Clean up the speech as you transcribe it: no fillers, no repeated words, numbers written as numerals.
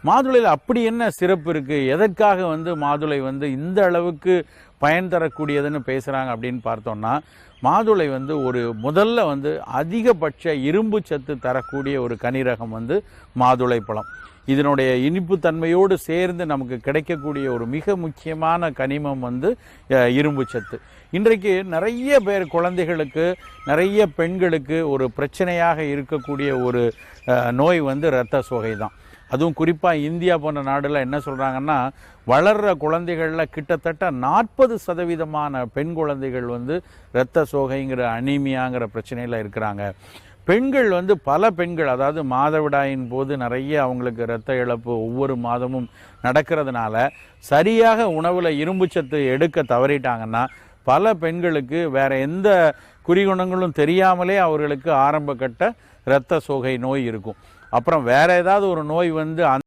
மாதுளையில் அப்படி என்ன சிறப்பு இருக்குது, எதற்காக வந்து மாதுளை வந்து இந்த அளவுக்கு பயன் தரக்கூடியதுன்னு பேசுகிறாங்க அப்படின்னு பார்த்தோம்னா, மாதுளை வந்து முதல்ல வந்து அதிகபட்ச இரும்பு சத்து தரக்கூடிய ஒரு கனிரகம் வந்து மாதுளை பழம். இதனுடைய இனிப்பு தன்மையோடு சேர்ந்து நமக்கு கிடைக்கக்கூடிய ஒரு மிக முக்கியமான கனிமம் வந்து இரும்பு சத்து. இன்றைக்கு நிறைய பேர் குழந்தைகளுக்கு, நிறைய பெண்களுக்கு ஒரு பிரச்சனையாக இருக்கக்கூடிய ஒரு நோய் வந்து இரத்த சோகை தான். அதுவும் குறிப்பாக இந்தியா போன்ற நாடுல என்ன சொல்கிறாங்கன்னா, வளர்கிற குழந்தைகளில் கிட்டத்தட்ட 40% பெண் குழந்தைகள் வந்து இரத்த சோகைங்கிற அனீமியாங்கிற பிரச்சனையில் இருக்கிறாங்க. பெண்கள் வந்து பல பெண்கள், அதாவது மாதவிடாயின் போது நிறைய அவங்களுக்கு இரத்த இழப்பு ஒவ்வொரு மாதமும் நடக்கிறதுனால சரியாக உணவில் இரும்புச்சத்து எடுக்க தவறிட்டாங்கன்னா பல பெண்களுக்கு வேற எந்த குறிகுணங்களும் தெரியாமலே அவர்களுக்கு ஆரம்ப கட்ட இரத்த சோகை நோய் இருக்கும். அப்புறம் வேற ஏதாவது ஒரு நோய் வந்து